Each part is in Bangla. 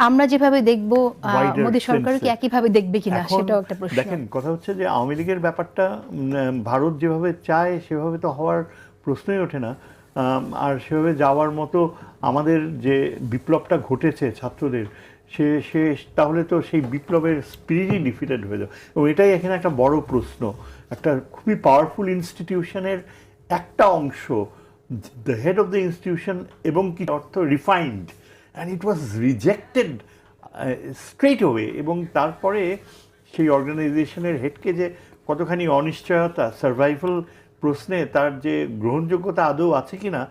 আমরা যেভাবে দেখব wider মোদী সরকার কি sense-এ। একইভাবে দেখবে কিনা এখন সেটাও একটা প্রশ্ন। দেখেন, কথা হচ্ছে যে আওয়ামী লীগের ব্যাপারটা ভারত যেভাবে চায় সেভাবে তো হওয়ার প্রশ্নই ওঠে না। আর সেভাবে যাওয়ার মতো আমাদের যে বিপ্লবটা ঘটেছে ছাত্রদের, সে সে তাহলে তো সেই বিপ্লবের স্পিরিটই ডিফিটেড হয়ে যাবে। এবং এটাই এখানে একটা বড় প্রশ্ন। একটা খুবই পাওয়ারফুল ইনস্টিটিউশনের একটা অংশ, the head of the institution, এবং কি অর্থ refined, and it was rejected straight way. এবং তারপরে সেই অর্গানাইজেশনের হেডকে যে কতখানি অনিশ্চয়তা, সার্ভাইভাল প্রশ্নে তার যে গ্রহণযোগ্যতা আদৌ আছে কি না,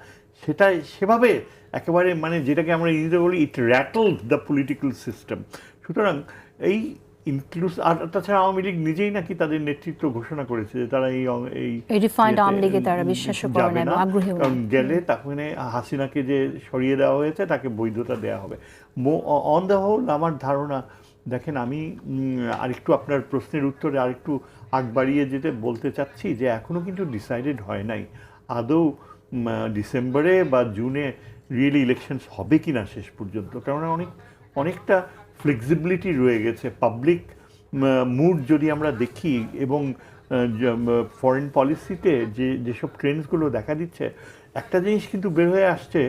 সেটা সেভাবে একেবারে মানে যেটাকে আমরা ইংরেজিতে বলি, ইট র্যাটলড দ্য পলিটিক্যাল সিস্টেম। সুতরাং এই আর তাছাড়া আওয়ামী লীগ নিজেই নাকি তাদের নেতৃত্ব ঘোষণা করেছে যে তারা এই রিফাইন্ড আওয়ামী লীগে তারা বিশ্বাস করে না এবং আগ্রহী কারণ গেলে তখন হাসিনাকে যে সরিয়ে দেওয়া হয়েছে তাকে বৈধতা দেওয়া হবে। অন দ্য হোল আমার ধারণা, দেখেন আমি আরেকটু আপনার প্রশ্নের উত্তরে আরেকটু আগ বাড়িয়ে যেতে বলতে চাচ্ছি যে এখনও কিন্তু ডিসাইডেড হয় নাই আদৌ ডিসেম্বরে বা জুনে রিয়েলি ইলেকশনস হবে কি না শেষ পর্যন্ত। কেননা অনেকটা ফ্লেক্সিবিলিটি রয়ে গেছে। পাবলিক মুড যদি আমরা দেখি এবং ফরেন পলিসিতে যেসব ট্রেন্ডসগুলো দেখা দিচ্ছে, একটা জিনিস কিন্তু বের হয়ে আসছে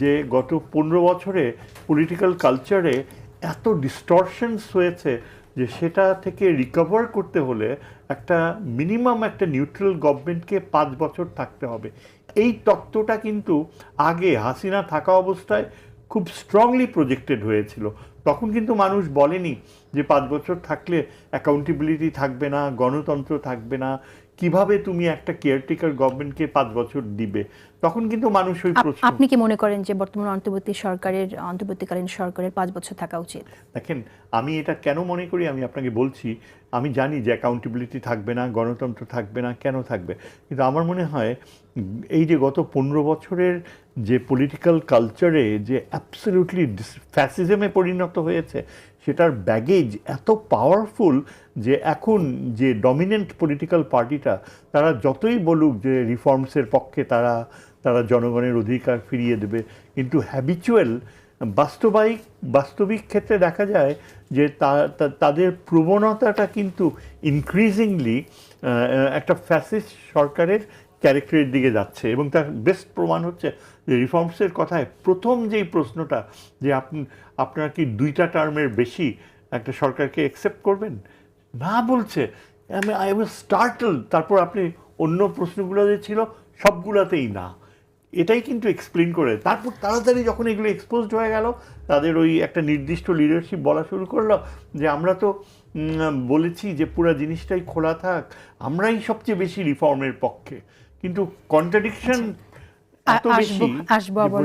যে গত 15 বছরে পলিটিক্যাল কালচারে এত ডিস্টরশনস হয়েছে যে সেটা থেকে রিকভার করতে হলে একটা মিনিমাম একটা নিউট্রাল গভর্নমেন্টকে 5 বছর থাকতে হবে। এই তত্ত্বটা কিন্তু আগে হাসিনা থাকা অবস্থায় খুব স্ট্রংলি প্রজেক্টেড হয়েছিল। তখন কিন্তু মানুষ বলেনি যে 5 বছর থাকলে অ্যাকাউন্টেবিলিটি থাকবে না, গণতন্ত্র থাকবে না, কিভাবে তুমি একটা কেয়ারটেকার গভর্নমেন্টকে 5 বছর দিবে। তখন কিন্তু মানুষ ওই প্রশ্ন। আপনি কি মনে করেন যে বর্তমান অন্তর্বর্তীকালীন সরকারের 5 বছর থাকা উচিত? দেখেন, আমি এটা কেন মনে করি আমি আপনাকে বলছি। আমি জানি যে অ্যাকাউন্টেবিলিটি থাকবে না, গণতন্ত্র থাকবে না, কেন থাকবে, কিন্তু আমার মনে হয় এই যে গত 15 বছরের যে পলিটিক্যাল কালচারে যে অ্যাবসলিউটলি ফ্যাসিজমে পরিণত হয়েছে, সেটার ব্যাগেজ এত পাওয়ারফুল যে এখন যে ডমিনেন্ট পলিটিক্যাল পার্টিটা, তারা যতই বলুক যে রিফর্মসের পক্ষে তারা জনগণের অধিকার ফিরিয়ে দেবে, কিন্তু হ্যাবিচুয়াল বাস্তবিক ক্ষেত্রে দেখা যায় যে তাদের প্রবণতাটা কিন্তু ইনক্রিজিংলি একটা ফ্যাসিস্ট সরকারের ক্যারেক্টারের দিকে যাচ্ছে। এবং তার বেস্ট প্রমাণ হচ্ছে যে রিফর্মসের কথায় প্রথম যেই প্রশ্নটা যে আপনারা কি 2টা টার্মের বেশি একটা সরকারকে অ্যাকসেপ্ট করবেন, না বলছে। I was startled. তারপর আপনি অন্য প্রশ্নগুলো যে ছিল সবগুলোতেই না। এটাই কিন্তু এক্সপ্লেন করে তারপর তাড়াতাড়ি যখন এগুলো এক্সপোজড হয়ে গেল, তাদের ওই একটা নির্দিষ্ট লিডারশিপ বলা শুরু করলো যে আমরা তো বলেছি যে পুরো জিনিসটাই খোলা থাক, আমরাই সবচেয়ে বেশি রিফর্মের পক্ষে। কিন্তু কন্ট্রাডিকশন এত বেশি। আসবো আবার।